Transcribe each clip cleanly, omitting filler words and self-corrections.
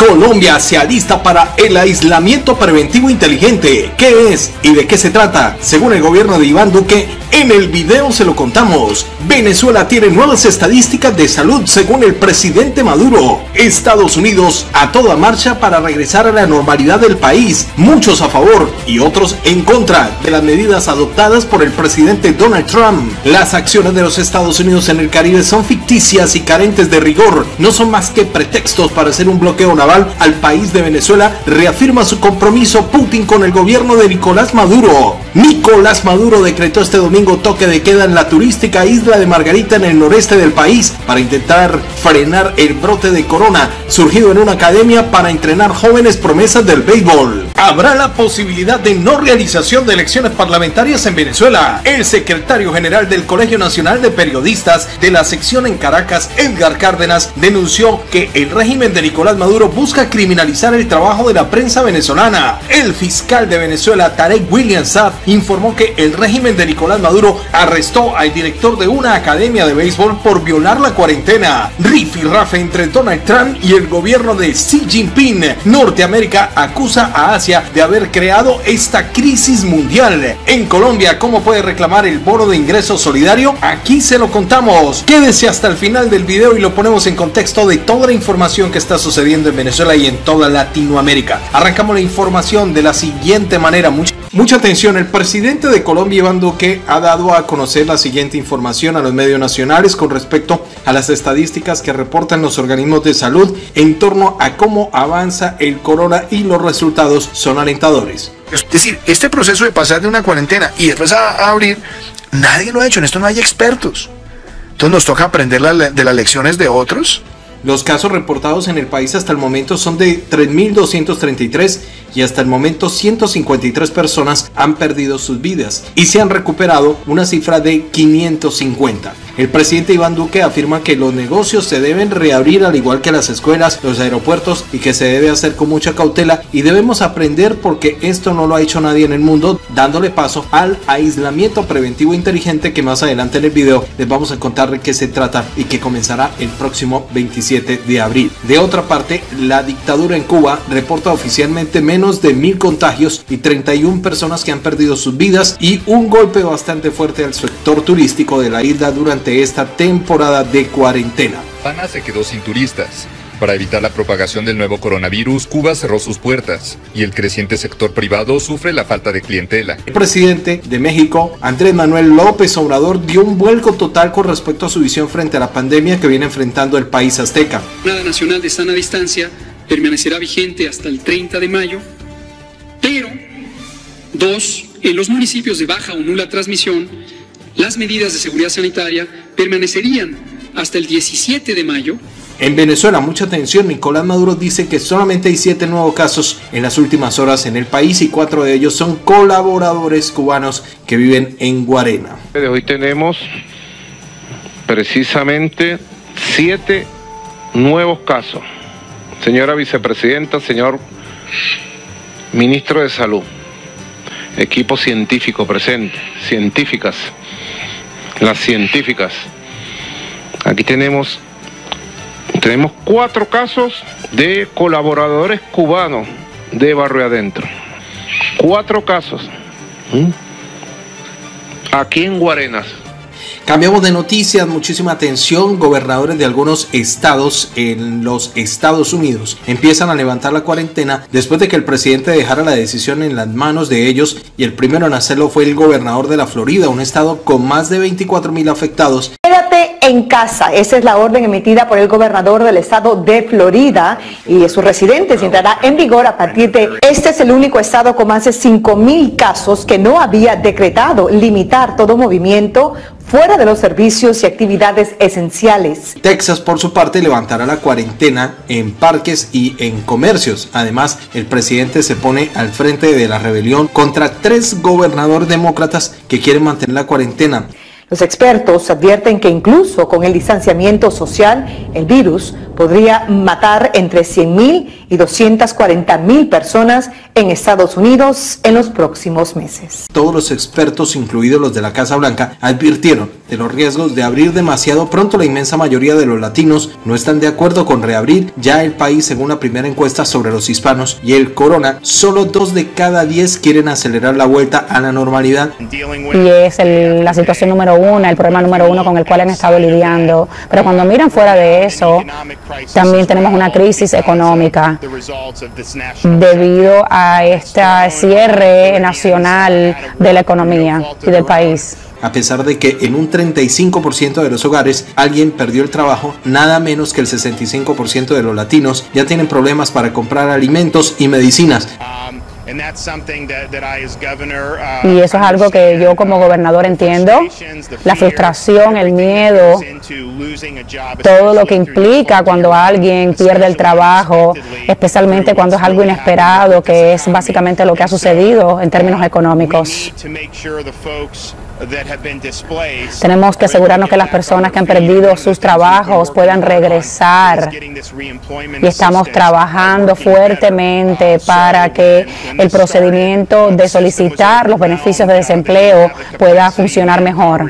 Colombia se alista para el aislamiento preventivo inteligente. ¿Qué es y de qué se trata? Según el gobierno de Iván Duque, en el video se lo contamos. Venezuela tiene nuevas estadísticas de salud según el presidente Maduro. Estados Unidos a toda marcha para regresar a la normalidad del país. Muchos a favor y otros en contra de las medidas adoptadas por el presidente Donald Trump. Las acciones de los Estados Unidos en el Caribe son ficticias y carentes de rigor. No son más que pretextos para hacer un bloqueo naval al país de Venezuela, reafirma su compromiso Putin con el gobierno de Nicolás Maduro. Nicolás Maduro decretó este domingo toque de queda en la turística isla de Margarita en el noreste del país para intentar frenar el brote de corona surgido en una academia para entrenar jóvenes promesas del béisbol. Habrá la posibilidad de no realización de elecciones parlamentarias en Venezuela. El secretario general del Colegio Nacional de Periodistas de la sección en Caracas, Edgar Cárdenas, denunció que el régimen de Nicolás Maduro busca criminalizar el trabajo de la prensa venezolana. El fiscal de Venezuela, Tarek William Saab, informó que el régimen de Nicolás Maduro arrestó al director de una academia de béisbol por violar la cuarentena. Rifirrafe entre Donald Trump y el gobierno de Xi Jinping. Norteamérica acusa a Asia de haber creado esta crisis mundial. En Colombia, ¿cómo puede reclamar el bono de ingreso solidario? Aquí se lo contamos. Quédese hasta el final del video y lo ponemos en contexto de toda la información que está sucediendo en Venezuela y en toda Latinoamérica. Arrancamos la información de la siguiente manera. Mucha atención, el presidente de Colombia, Iván Duque, ha dado a conocer la siguiente información a los medios nacionales con respecto a las estadísticas que reportan los organismos de salud en torno a cómo avanza el corona y los resultados son alentadores. Es decir, este proceso de pasar de una cuarentena y después a abrir, nadie lo ha hecho, en esto no hay expertos. Entonces nos toca aprender de las lecciones de otros. Los casos reportados en el país hasta el momento son de 3.233 y hasta el momento 153 personas han perdido sus vidas y se han recuperado una cifra de 550. El presidente Iván Duque afirma que los negocios se deben reabrir al igual que las escuelas, los aeropuertos y que se debe hacer con mucha cautela y debemos aprender porque esto no lo ha hecho nadie en el mundo, dándole paso al aislamiento preventivo inteligente que más adelante en el video les vamos a contar de qué se trata y que comenzará el próximo 27 de abril. De otra parte, la dictadura en Cuba reporta oficialmente menos de 1000 contagios y 31 personas que han perdido sus vidas y un golpe bastante fuerte al sector turístico de la isla durante esta temporada de cuarentena. Habana se quedó sin turistas. Para evitar la propagación del nuevo coronavirus, Cuba cerró sus puertas y el creciente sector privado sufre la falta de clientela. El presidente de México, Andrés Manuel López Obrador, dio un vuelco total con respecto a su visión frente a la pandemia que viene enfrentando el país azteca. La Jornada Nacional de Sana Distancia permanecerá vigente hasta el 30 de mayo, pero, en los municipios de baja o nula transmisión, las medidas de seguridad sanitaria permanecerían hasta el 17 de mayo. En Venezuela, mucha atención, Nicolás Maduro dice que solamente hay 7 nuevos casos en las últimas horas en el país y 4 de ellos son colaboradores cubanos que viven en Guarena. Hoy tenemos precisamente 7 nuevos casos. Señora vicepresidenta, señor ministro de Salud, equipo científico presente, científicas, las científicas. Aquí tenemos 4 casos de colaboradores cubanos de Barrio Adentro. 4 casos. Aquí en Guarenas. Cambiamos de noticias, muchísima atención. Gobernadores de algunos estados en los Estados Unidos empiezan a levantar la cuarentena después de que el presidente dejara la decisión en las manos de ellos y el primero en hacerlo fue el gobernador de la Florida, un estado con más de 24,000 afectados. Quédate en casa, esa es la orden emitida por el gobernador del estado de Florida y sus residentes entrará en vigor a partir de... Este es el único estado con más de 5,000 casos que no había decretado limitar todo movimiento fuera de los servicios y actividades esenciales. Texas, por su parte, levantará la cuarentena en parques y en comercios. Además, el presidente se pone al frente de la rebelión contra 3 gobernadores demócratas que quieren mantener la cuarentena. Los expertos advierten que incluso con el distanciamiento social, el virus podría matar entre 100.000 y 240.000 personas en Estados Unidos en los próximos meses. Todos los expertos, incluidos los de la Casa Blanca, advirtieron de los riesgos de abrir demasiado pronto. La inmensa mayoría de los latinos no están de acuerdo con reabrir ya el país, según la primera encuesta sobre los hispanos y el corona. Solo 2 de cada 10 quieren acelerar la vuelta a la normalidad. Y es la situación número 1, el problema número 1 con el cual han estado lidiando. Pero cuando miran fuera de eso, también tenemos una crisis económica debido a este cierre nacional de la economía y del país. A pesar de que en un 35% de los hogares alguien perdió el trabajo, nada menos que el 65% de los latinos ya tienen problemas para comprar alimentos y medicinas. Y eso es algo que yo como gobernador entiendo, la frustración, el miedo, todo lo que implica cuando alguien pierde el trabajo, especialmente cuando es algo inesperado, que es básicamente lo que ha sucedido en términos económicos. Tenemos que asegurarnos que las personas que han perdido sus trabajos puedan regresar, y estamos trabajando fuertemente para que el procedimiento de solicitar los beneficios de desempleo pueda funcionar mejor.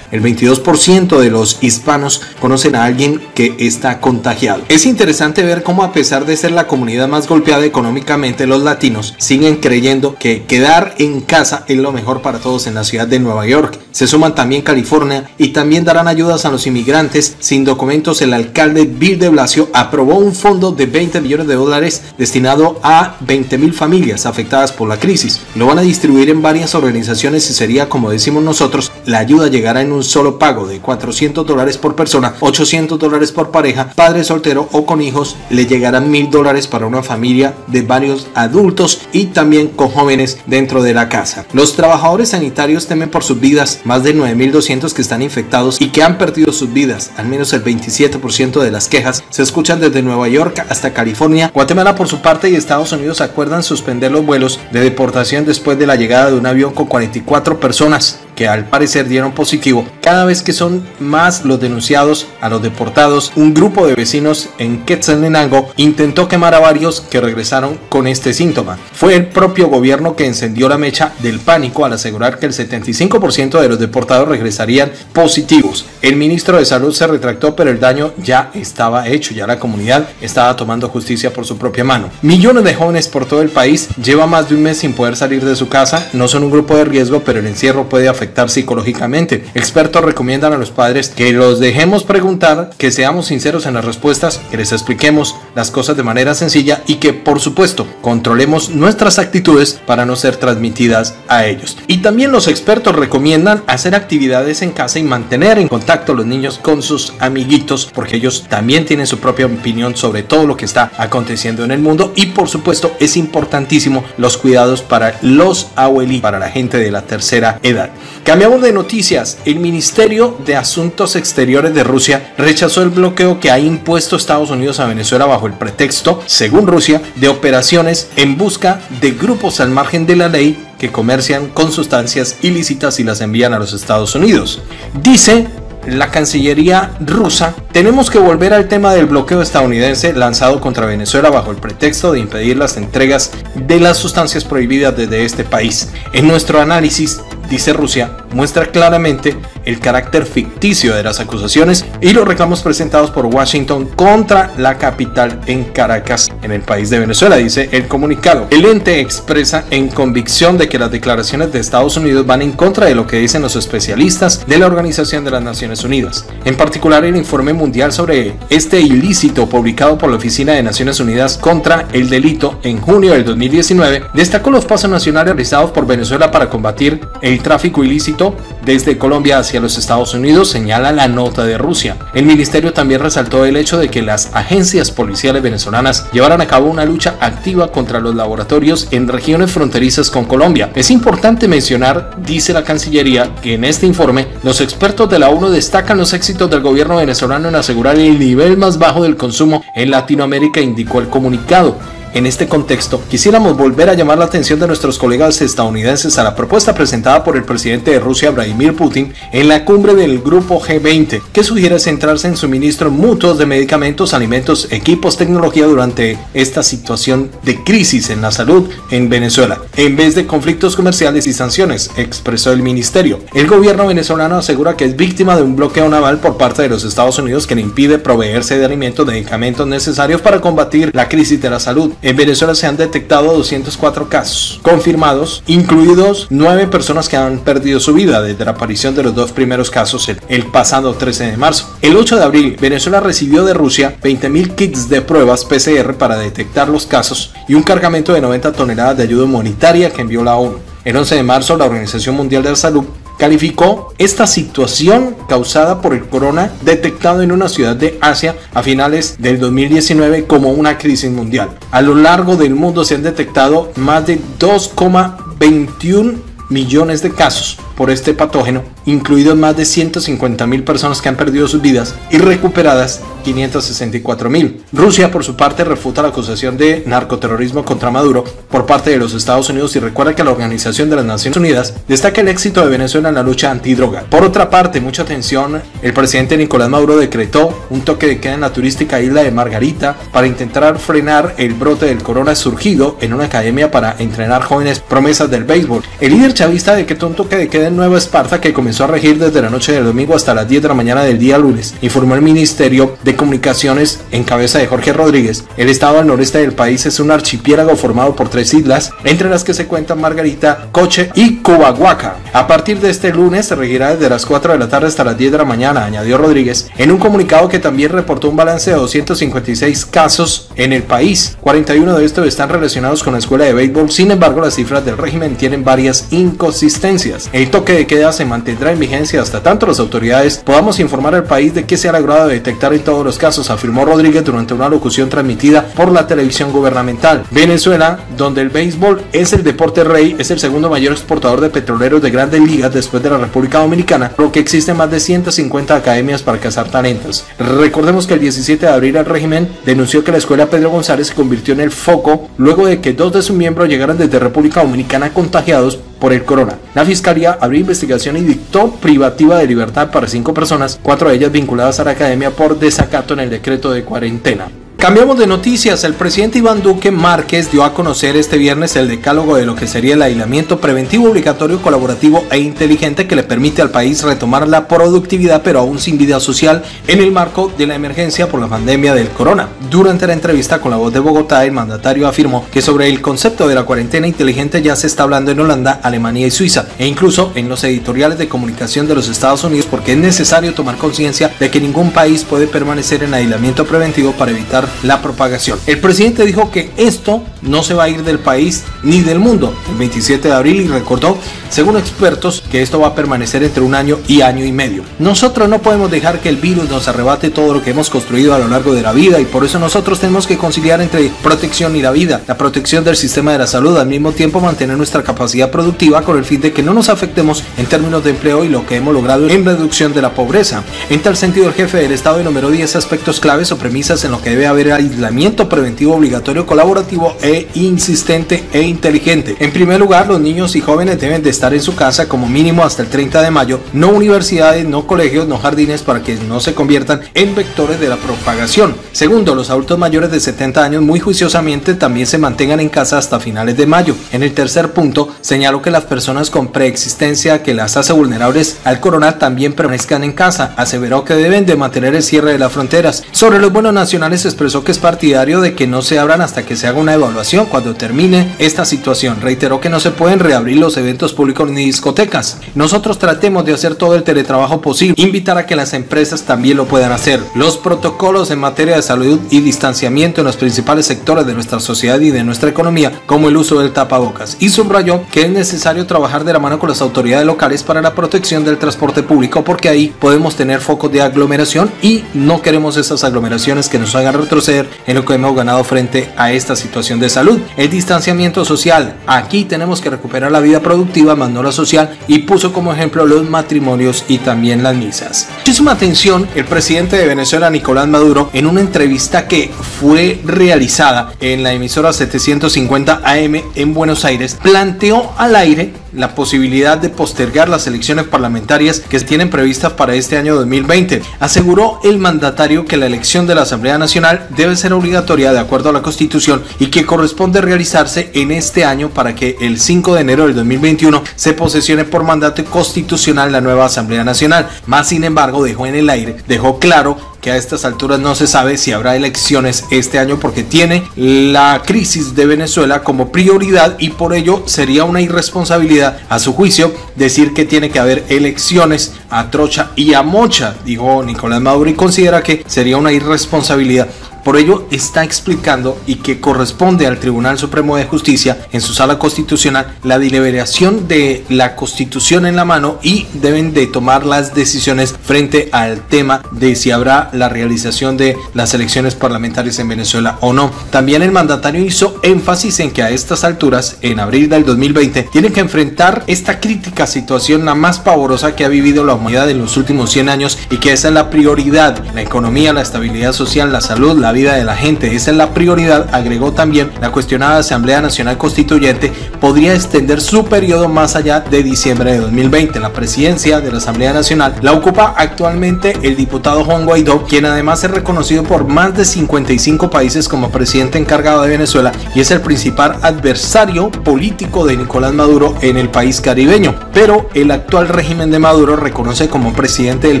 El 22% de los hispanos conocen a alguien que está contagiado. Es interesante ver cómo, a pesar de ser la comunidad más golpeada económicamente, los latinos siguen creyendo que quedar en casa es lo mejor para todos en la ciudad de Nueva York. Se suman también California y también darán ayudas a los inmigrantes sin documentos. El alcalde Bill de Blasio aprobó un fondo de $20 millones destinado a 20.000 familias afectadas por la crisis. Lo van a distribuir en varias organizaciones y sería, como decimos nosotros, la ayuda llegará en un solo pago de $400 por persona, $800 por pareja, padre soltero o con hijos. Le llegarán $1,000 para una familia de varios adultos y también con jóvenes dentro de la casa. Los trabajadores sanitarios temen por sus vidas, más de 9.200 que están infectados y que han perdido sus vidas. Al menos el 27% de las quejas se escuchan desde Nueva York hasta California. Guatemala, por su parte, y Estados Unidos acuerdan suspender los vuelos de deportación después de la llegada de un avión con 44 personas que al parecer dieron positivo. Cada vez que son más los denunciados a los deportados, un grupo de vecinos en Quetzaltenango intentó quemar a varios que regresaron con este síntoma. Fue el propio gobierno que encendió la mecha del pánico al asegurar que el 75% de los deportados regresarían positivos. El ministro de Salud se retractó, pero el daño ya estaba hecho, ya la comunidad estaba tomando justicia por su propia mano. Millones de jóvenes por todo el país llevan más de un mes sin poder salir de su casa. No son un grupo de riesgo, pero el encierro puede afectar psicológicamente. Expertos recomiendan a los padres que los dejemos preguntar, que seamos sinceros en las respuestas, que les expliquemos las cosas de manera sencilla y que, por supuesto, controlemos nuestras actitudes para no ser transmitidas a ellos. Y también los expertos recomiendan hacer actividades en casa y mantener en contacto a los niños con sus amiguitos, porque ellos también tienen su propia opinión sobre todo lo que está aconteciendo en el mundo. Y por supuesto es importantísimo los cuidados para los abuelitos, para la gente de la tercera edad. Cambiamos de noticias. El Ministerio de Asuntos Exteriores de Rusia rechazó el bloqueo que ha impuesto Estados Unidos a Venezuela bajo el pretexto, según Rusia, de operaciones en busca de grupos al margen de la ley que comercian con sustancias ilícitas y las envían a los Estados Unidos. Dice la Cancillería rusa: tenemos que volver al tema del bloqueo estadounidense lanzado contra Venezuela bajo el pretexto de impedir las entregas de las sustancias prohibidas desde este país. En nuestro análisis, dice Rusia, muestra claramente el carácter ficticio de las acusaciones y los reclamos presentados por Washington contra la capital en Caracas, en el país de Venezuela, dice el comunicado. El ente expresa en convicción de que las declaraciones de Estados Unidos van en contra de lo que dicen los especialistas de la Organización de las Naciones Unidas. En particular, el informe mundial sobre este ilícito publicado por la Oficina de Naciones Unidas contra el Delito en junio del 2019 destacó los pasos nacionales realizados por Venezuela para combatir el tráfico ilícito desde Colombia hacia los Estados Unidos, señala la nota de Rusia. El ministerio también resaltó el hecho de que las agencias policiales venezolanas llevaran a cabo una lucha activa contra los laboratorios en regiones fronterizas con Colombia. Es importante mencionar, dice la Cancillería, que en este informe los expertos de la ONU destacan los éxitos del gobierno venezolano en asegurar el nivel más bajo del consumo en Latinoamérica, indicó el comunicado. En este contexto, quisiéramos volver a llamar la atención de nuestros colegas estadounidenses a la propuesta presentada por el presidente de Rusia, Vladimir Putin, en la cumbre del grupo G20, que sugiere centrarse en suministros mutuos de medicamentos, alimentos, equipos, tecnología durante esta situación de crisis en la salud en Venezuela, en vez de conflictos comerciales y sanciones, expresó el ministerio. El gobierno venezolano asegura que es víctima de un bloqueo naval por parte de los Estados Unidos que le impide proveerse de alimentos, medicamentos necesarios para combatir la crisis de la salud. En Venezuela se han detectado 204 casos confirmados, incluidos 9 personas que han perdido su vida desde la aparición de los 2 primeros casos el pasado 13 de marzo. El 8 de abril, Venezuela recibió de Rusia 20.000 kits de pruebas PCR para detectar los casos y un cargamento de 90 toneladas de ayuda humanitaria que envió la ONU. El 11 de marzo, la Organización Mundial de la Salud calificó esta situación causada por el corona detectado en una ciudad de Asia a finales del 2019 como una crisis mundial. A lo largo del mundo se han detectado más de 2,21 millones de casos por este patógeno, incluidos más de 150.000 personas que han perdido sus vidas y recuperadas 564.000. Rusia, por su parte, refuta la acusación de narcoterrorismo contra Maduro por parte de los Estados Unidos y recuerda que la Organización de las Naciones Unidas destaca el éxito de Venezuela en la lucha antidroga. Por otra parte, mucha atención, el presidente Nicolás Maduro decretó un toque de queda en la turística isla de Margarita para intentar frenar el brote del corona surgido en una academia para entrenar jóvenes promesas del béisbol. El líder chavista decretó un toque de queda en Nueva Esparta que comenzó a regir desde la noche del domingo hasta las 10 de la mañana del día lunes, informó el Ministerio de Comunicaciones en cabeza de Jorge Rodríguez. El estado al noreste del país es un archipiélago formado por 3 islas, entre las que se cuentan Margarita, Coche y Cubahuaca. A partir de este lunes se regirá desde las 4 de la tarde hasta las 10 de la mañana, añadió Rodríguez, en un comunicado que también reportó un balance de 256 casos en el país. 41 de estos están relacionados con la escuela de béisbol, sin embargo las cifras del régimen tienen varias inconsistencias. El toque de queda se mantendrá en vigencia hasta tanto las autoridades podamos informar al país de qué se ha logrado detectar en todos los casos, afirmó Rodríguez durante una locución transmitida por la televisión gubernamental. Venezuela, donde el béisbol es el deporte rey, es el segundo mayor exportador de petroleros de grandes ligas después de la República Dominicana, por lo que existen más de 150 academias para cazar talentos. Recordemos que el 17 de abril el régimen denunció que la escuela Pedro González se convirtió en el foco luego de que 2 de sus miembros llegaran desde República Dominicana contagiados por el corona. La fiscalía abrió investigación y dictó privativa de libertad para 5 personas, 4 de ellas vinculadas a la academia por desacato en el decreto de cuarentena. Cambiamos de noticias. El presidente Iván Duque Márquez dio a conocer este viernes el decálogo de lo que sería el aislamiento preventivo, obligatorio, colaborativo e inteligente que le permite al país retomar la productividad pero aún sin vida social en el marco de la emergencia por la pandemia del corona. Durante la entrevista con La Voz de Bogotá, el mandatario afirmó que sobre el concepto de la cuarentena inteligente ya se está hablando en Holanda, Alemania y Suiza e incluso en los editoriales de comunicación de los Estados Unidos, porque es necesario tomar conciencia de que ningún país puede permanecer en aislamiento preventivo para evitar la propagación. El presidente dijo que esto no se va a ir del país ni del mundo el 27 de abril y recordó, según expertos, que esto va a permanecer entre 1 año y año y medio. Nosotros no podemos dejar que el virus nos arrebate todo lo que hemos construido a lo largo de la vida y por eso nosotros tenemos que conciliar entre protección y la vida, la protección del sistema de la salud, al mismo tiempo mantener nuestra capacidad productiva con el fin de que no nos afectemos en términos de empleo y lo que hemos logrado en reducción de la pobreza. En tal sentido, el jefe del Estado enumeró 10 aspectos claves o premisas en lo que debe haber aislamiento preventivo obligatorio, colaborativo e insistente e inteligente. En primer lugar, los niños y jóvenes deben de estar en su casa como mínimo hasta el 30 de mayo, no universidades, no colegios, no jardines, para que no se conviertan en vectores de la propagación. Segundo, los adultos mayores de 70 años muy juiciosamente también se mantengan en casa hasta finales de mayo. En el tercer punto, señaló que las personas con preexistencia que las hace vulnerables al corona también permanezcan en casa. Aseveró que deben de mantener el cierre de las fronteras. Sobre los vuelos nacionales expresó que es partidario de que no se abran hasta que se haga una evaluación cuando termine esta situación. Reiteró que no se pueden reabrir los eventos públicos ni discotecas. Nosotros tratemos de hacer todo el teletrabajo posible, invitar a que las empresas también lo puedan hacer. Los protocolos en materia de salud y distanciamiento en los principales sectores de nuestra sociedad y de nuestra economía, como el uso del tapabocas. Y subrayó que es necesario trabajar de la mano con las autoridades locales para la protección del transporte público, porque ahí podemos tener focos de aglomeración y no queremos esas aglomeraciones que nos hagan retroceder en lo que hemos ganado frente a esta situación de de salud. El distanciamiento social. Aquí tenemos que recuperar la vida productiva, más no la social, y puso como ejemplo los matrimonios y también las misas. Muchísima atención, el presidente de Venezuela, Nicolás Maduro, en una entrevista que fue realizada en la emisora 750 AM en Buenos Aires, planteó al aire la posibilidad de postergar las elecciones parlamentarias que se tienen previstas para este año 2020. Aseguró el mandatario que la elección de la Asamblea Nacional debe ser obligatoria de acuerdo a la Constitución y que corresponde realizarse en este año para que el 5 de enero del 2021 se posesione por mandato constitucional la nueva Asamblea Nacional. Más sin embargo, dejó claro que a estas alturas no se sabe si habrá elecciones este año porque tiene la crisis de Venezuela como prioridad y por ello sería una irresponsabilidad, a su juicio, decir que tiene que haber elecciones a trocha y a mocha, dijo Nicolás Maduro, y considera que sería una irresponsabilidad. Por ello está explicando y que corresponde al Tribunal Supremo de Justicia en su sala constitucional la deliberación de la Constitución en la mano y deben de tomar las decisiones frente al tema de si habrá la realización de las elecciones parlamentarias en Venezuela o no. También el mandatario hizo énfasis en que a estas alturas, en abril del 2020, tienen que enfrentar esta crítica situación, la más pavorosa que ha vivido la humanidad en los últimos 100 años y que esa es la prioridad, la economía, la estabilidad social, la salud, la vida de la gente, esa es la prioridad. Agregó también, la cuestionada Asamblea Nacional Constituyente podría extender su periodo más allá de diciembre de 2020. La presidencia de la Asamblea Nacional la ocupa actualmente el diputado Juan Guaidó, quien además es reconocido por más de 55 países como presidente encargado de Venezuela y es el principal adversario político de Nicolás Maduro en el país caribeño. Pero el actual régimen de Maduro reconoce como presidente del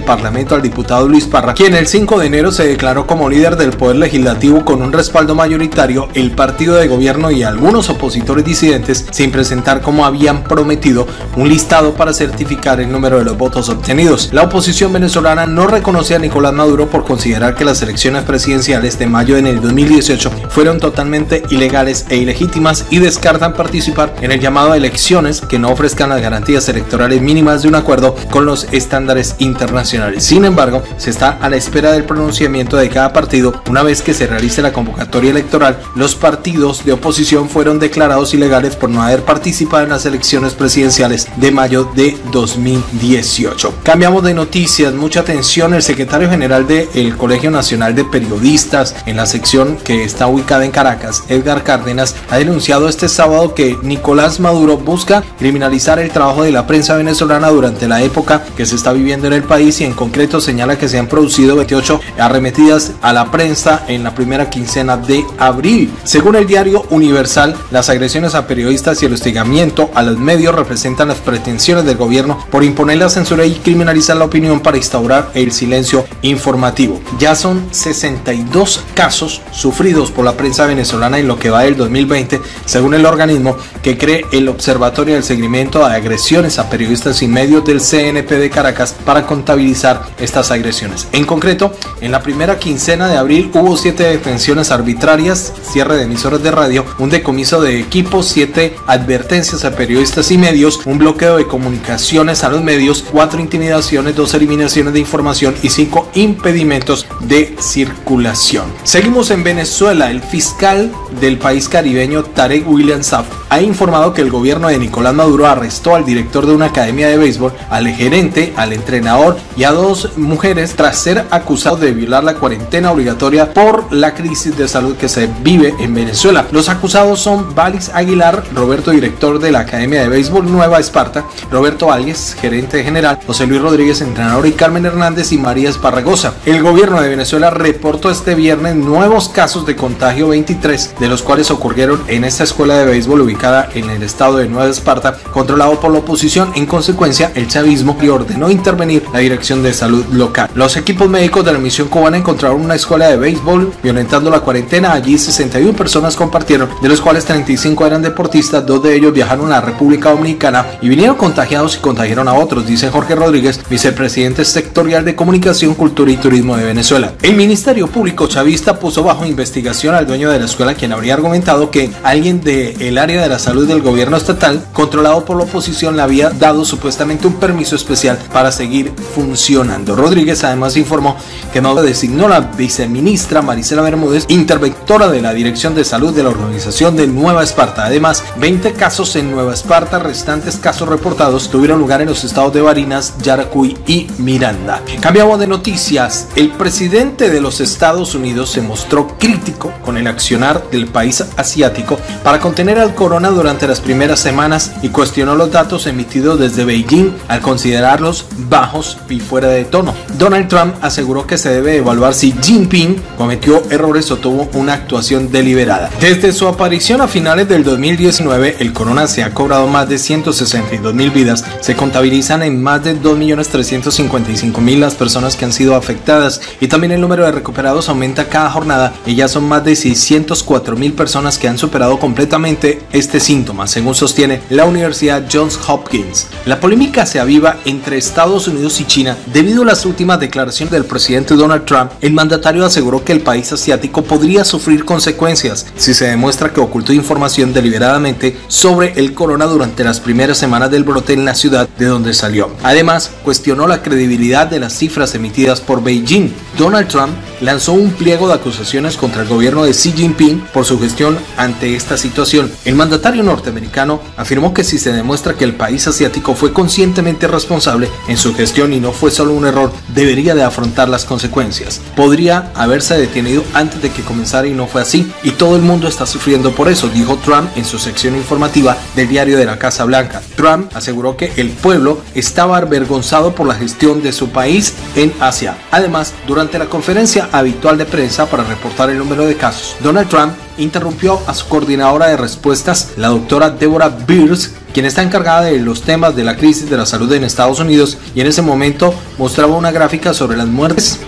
Parlamento al diputado Luis Parra, quien el 5 de enero se declaró como líder del poder legislativo con un respaldo mayoritario, el partido de gobierno y algunos opositores disidentes, sin presentar, como habían prometido, un listado para certificar el número de los votos obtenidos. La oposición venezolana no reconoce a Nicolás Maduro por considerar que las elecciones presidenciales de mayo en el 2018 fueron totalmente ilegales e ilegítimas y descartan participar en el llamado a elecciones que no ofrezcan las garantías electorales mínimas de un acuerdo con los estándares internacionales. Sin embargo, se está a la espera del pronunciamiento de cada partido. Una vez que se realice la convocatoria electoral, los partidos de oposición fueron declarados ilegales por no haber participado en las elecciones presidenciales de mayo de 2018. Cambiamos de noticias, mucha atención. El secretario general del Colegio Nacional de Periodistas, en la sección que está ubicada en Caracas, Edgar Cárdenas, ha denunciado este sábado que Nicolás Maduro busca criminalizar el trabajo de la prensa venezolana durante la época que se está viviendo en el país y en concreto señala que se han producido 28 arremetidas a la prensa en la primera quincena de abril. Según el diario Universal, las agresiones a periodistas y el hostigamiento a los medios representan las pretensiones del gobierno por imponer la censura y criminalizar la opinión para instaurar el silencio informativo. Ya son 62 casos sufridos por la prensa venezolana en lo que va del 2020, según el organismo que cree el Observatorio del Seguimiento de Agresiones a Periodistas y Medios del CNP de Caracas para contabilizar estas agresiones. En concreto, en la primera quincena de abril hubo 7 detenciones arbitrarias, cierre de emisoras de radio, un decomiso de equipos, 7 advertencias a periodistas y medios, un bloqueo de comunicaciones a los medios, 4 intimidaciones, 2 eliminaciones de información y 5 impedimentos de circulación. Seguimos en Venezuela. El fiscal del país caribeño, Tarek William Saab, ha informado que el gobierno de Nicolás Maduro arrestó al director de una academia de béisbol, al gerente, al entrenador y a 2 mujeres tras ser acusados de violar la cuarentena obligatoria por la crisis de salud que se vive en Venezuela. Los acusados son Valis Aguilar, Roberto, director de la Academia de Béisbol Nueva Esparta, Roberto Álvarez, gerente general, José Luis Rodríguez, entrenador, y Carmen Hernández y María Esparragosa. El gobierno de Venezuela reportó este viernes nuevos casos de contagio, 23 de los cuales ocurrieron en esta escuela de béisbol ubicada en el estado de Nueva Esparta, controlado por la oposición. En consecuencia, el chavismo ordenó intervenir la dirección de salud local. Los equipos médicos de la misión cubana encontraron una escuela de béisbol violentando la cuarentena. Allí 61 personas compartieron, de los cuales 35 eran deportistas turistas, 2 de ellos viajaron a la República Dominicana y vinieron contagiados y contagiaron a otros, dice Jorge Rodríguez, vicepresidente sectorial de Comunicación, Cultura y Turismo de Venezuela. El Ministerio Público chavista puso bajo investigación al dueño de la escuela, quien habría argumentado que alguien del área de la salud del gobierno estatal, controlado por la oposición, le había dado supuestamente un permiso especial para seguir funcionando. Rodríguez además informó que no designó la viceministra Marisela Bermúdez, interventora de la Dirección de Salud de la organización de Nueva Esparta. Además, 20 casos en Nueva Esparta, restantes casos reportados tuvieron lugar en los estados de Barinas, Yaracuy y Miranda. Cambiamos de noticias. El presidente de los Estados Unidos se mostró crítico con el accionar del país asiático para contener al corona durante las primeras semanas y cuestionó los datos emitidos desde Beijing al considerarlos bajos y fuera de tono. Donald Trump aseguró que se debe evaluar si Jinping cometió errores o tuvo una actuación deliberada. Desde su aparición a finales del 2019, el corona se ha cobrado más de 162.000 vidas. Se contabilizan en más de 2.355.000 las personas que han sido afectadas y también el número de recuperados aumenta cada jornada y ya son más de 604.000 personas que han superado completamente este síntoma, según sostiene la Universidad Johns Hopkins. La polémica se aviva entre Estados Unidos y China debido a las últimas declaraciones del presidente Donald Trump. El mandatario aseguró que el país asiático podría sufrir consecuencias si se demuestra que ocultó información deliberadamente sobre el corona durante las primeras semanas del brote en la ciudad de donde salió. Además, cuestionó la credibilidad de las cifras emitidas por Beijing. Donald Trump lanzó un pliego de acusaciones contra el gobierno de Xi Jinping por su gestión ante esta situación. El mandatario norteamericano afirmó que si se demuestra que el país asiático fue conscientemente responsable en su gestión y no fue solo un error, debería de afrontar las consecuencias. Podría haberse detenido antes de que comenzara y no fue así, y todo el mundo está sufriendo por eso, dijo Trump en su sección informativa del diario de la Casa Blanca. Trump aseguró que el pueblo estaba avergonzado por la gestión de su país en Asia. Además, durante la conferencia habitual de prensa para reportar el número de casos, Donald Trump interrumpió a su coordinadora de respuestas, la doctora Deborah Birx, quien está encargada de los temas de la crisis de la salud en Estados Unidos, y en ese momento mostraba una gráfica sobre las muertes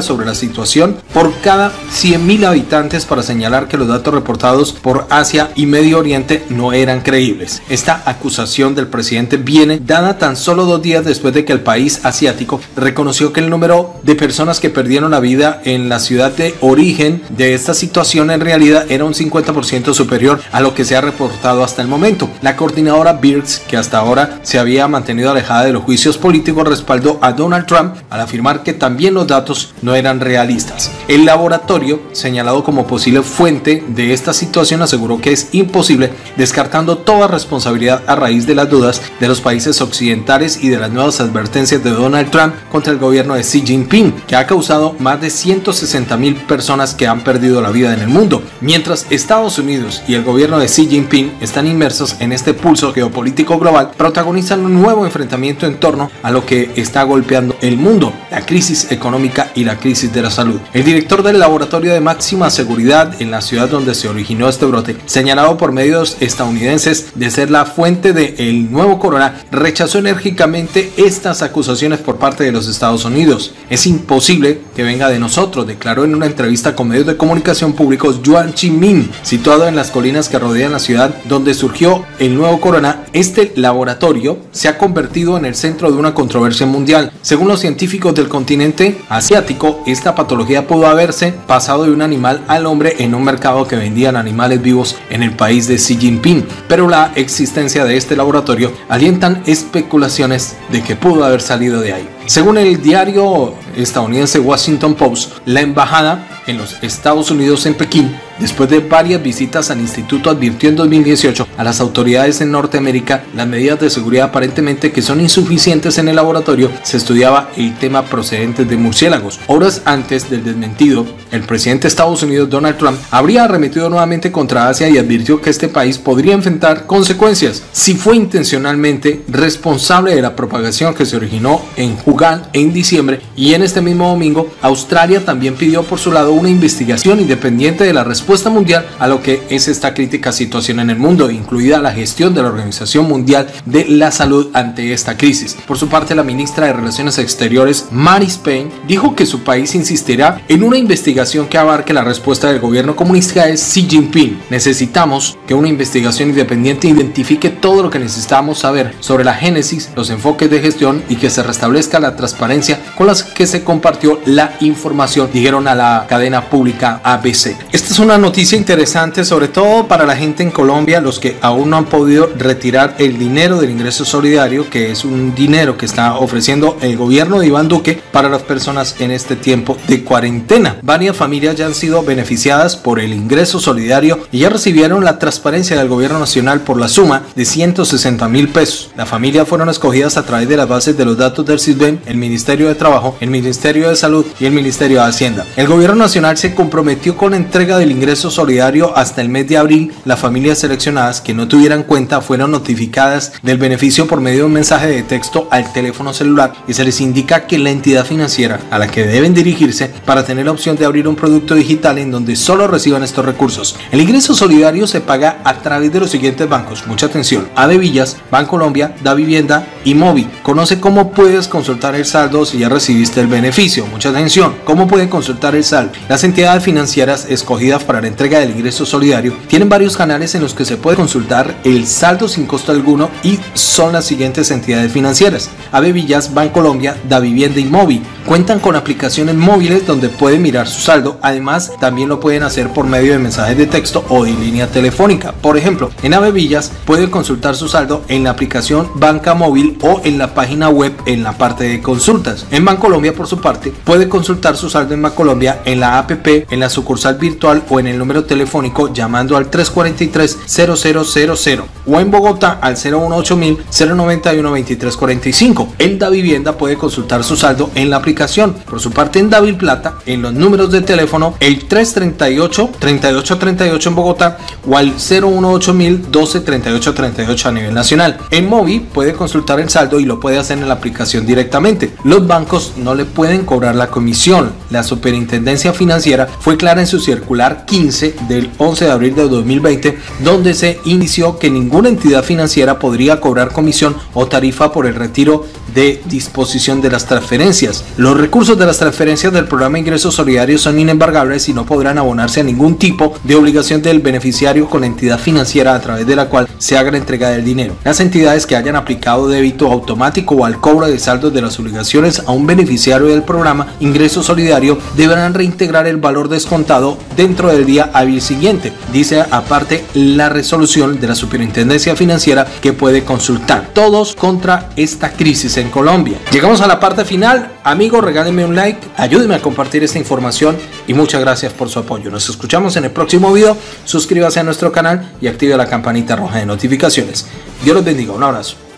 sobre la situación por cada 100.000 habitantes para señalar que los datos reportados por Asia y Medio Oriente no eran creíbles. Esta acusación del presidente viene dada tan solo 2 días después de que el país asiático reconoció que el número de personas que perdieron la vida en la ciudad de origen de esta situación en realidad era un 50% superior a lo que se ha reportado hasta el momento. La coordinadora Birx, que hasta ahora se había mantenido alejada de los juicios políticos, respaldó a Donald Trump al afirmar que también los datos no eran realistas. El laboratorio, señalado como posible fuente de esta situación, aseguró que es imposible, descartando toda responsabilidad a raíz de las dudas de los países occidentales y de las nuevas advertencias de Donald Trump contra el gobierno de Xi Jinping, que ha causado más de 160.000 personas que han perdido la vida en el mundo. Mientras Estados Unidos y el gobierno de Xi Jinping están inmersos en este pulso geopolítico global, protagonizan un nuevo enfrentamiento en torno a lo que está golpeando el mundo, la crisis económica y la crisis de la salud. El director del laboratorio de máxima seguridad en la ciudad donde se originó este brote, señalado por medios estadounidenses de ser la fuente del nuevo corona, rechazó enérgicamente estas acusaciones por parte de los Estados Unidos. Es imposible que venga de nosotros, declaró en una entrevista con medios de comunicación públicos Yuan Chi-min, situado en las colinas que rodean la ciudad donde surgió el nuevo corona. Este laboratorio se ha convertido en el centro de una controversia mundial. Según los científicos del continente asiático, esta patología pudo haberse pasado de un animal al hombre en un mercado que vendían animales vivos en el país de Xi Jinping, pero la existencia de este laboratorio alientan especulaciones de que pudo haber salido de ahí. Según el diario estadounidense Washington Post, la embajada en los Estados Unidos en Pekín, después de varias visitas al instituto, advirtió en 2018 a las autoridades en Norteamérica las medidas de seguridad aparentemente que son insuficientes en el laboratorio. Se estudiaba el tema procedente de murciélagos. Horas antes del desmentido, el presidente de Estados Unidos, Donald Trump, habría arremetido nuevamente contra Asia y advirtió que este país podría enfrentar consecuencias si fue intencionalmente responsable de la propagación que se originó en Wuhan en diciembre. Y en este mismo domingo, Australia también pidió por su lado una investigación independiente de la responsabilidad respuesta mundial a lo que es esta crítica situación en el mundo, incluida la gestión de la Organización Mundial de la Salud ante esta crisis. Por su parte, la ministra de Relaciones Exteriores, Marise Payne, dijo que su país insistirá en una investigación que abarque la respuesta del gobierno comunista de Xi Jinping. Necesitamos que una investigación independiente identifique todo lo que necesitamos saber sobre la génesis, los enfoques de gestión y que se restablezca la transparencia con las que se compartió la información, dijeron a la cadena pública ABC. Esta es una noticia interesante, sobre todo para la gente en Colombia, los que aún no han podido retirar el dinero del ingreso solidario, que es un dinero que está ofreciendo el gobierno de Iván Duque para las personas en este tiempo de cuarentena. Varias familias ya han sido beneficiadas por el ingreso solidario y ya recibieron la transparencia del gobierno nacional por la suma de 160.000 pesos. Las familias fueron escogidas a través de las bases de los datos del SISBEN, el Ministerio de Trabajo, el Ministerio de Salud y el Ministerio de Hacienda. El gobierno nacional se comprometió con la entrega del ingreso solidario hasta el mes de abril. Las familias seleccionadas que no tuvieran cuenta fueron notificadas del beneficio por medio de un mensaje de texto al teléfono celular y se les indica que la entidad financiera a la que deben dirigirse para tener la opción de abrir un producto digital en donde solo reciban estos recursos. El ingreso solidario se paga a través de los siguientes bancos. Mucha atención: Adevillas, Bancolombia, Davivienda y Movi. Conoce cómo puedes consultar el saldo si ya recibiste el beneficio. Mucha atención: ¿cómo pueden consultar el saldo? Las entidades financieras escogidas para la entrega del ingreso solidario tienen varios canales en los que se puede consultar el saldo sin costo alguno y son las siguientes entidades financieras: Adevillas, Bancolombia, Davivienda y Movi. Cuentan con aplicaciones móviles donde pueden mirar su saldo. Además, también lo pueden hacer por medio de mensajes de texto o de línea telefónica. Por ejemplo, en Adevillas pueden consultar su saldo en la aplicación Banca Móvil o en la página web en la parte de consultas. En Bancolombia, por su parte, puede consultar su saldo en Bancolombia en la app, en la sucursal virtual o en el número telefónico llamando al 343-0000 o en Bogotá al 018-091-2345. En Davivienda puede consultar su saldo en la aplicación. Por su parte, en Davil Plata, en los números de teléfono el 338-3838 en Bogotá o al 018-123838 a nivel nacional. En Movi puede consultar el saldo y lo puede hacer en la aplicación directamente. Los bancos no le pueden cobrar la comisión. La Superintendencia Financiera fue clara en su circular 15 del 11 de abril de 2020, donde se inició que ninguna entidad financiera podría cobrar comisión o tarifa por el retiro de disposición de las transferencias. Los recursos de las transferencias del programa de ingresos solidarios son inembargables y no podrán abonarse a ningún tipo de obligación del beneficiario con la entidad financiera a través de la cual se haga la entrega del dinero. Las entidades que hayan aplicado débito automático o al cobro de saldos de las obligaciones a un beneficiario del programa ingreso solidario deberán reintegrar el valor descontado dentro del día hábil siguiente. Dice aparte la resolución de la Superintendencia Financiera que puede consultar. Todos contra esta crisis en Colombia. Llegamos a la parte final. Amigos, regálenme un like, ayúdenme a compartir esta información y muchas gracias por su apoyo. Nos escuchamos en el próximo video. Suscríbase a nuestro canal y active la campanita roja de notificaciones. Dios los bendiga. Un abrazo.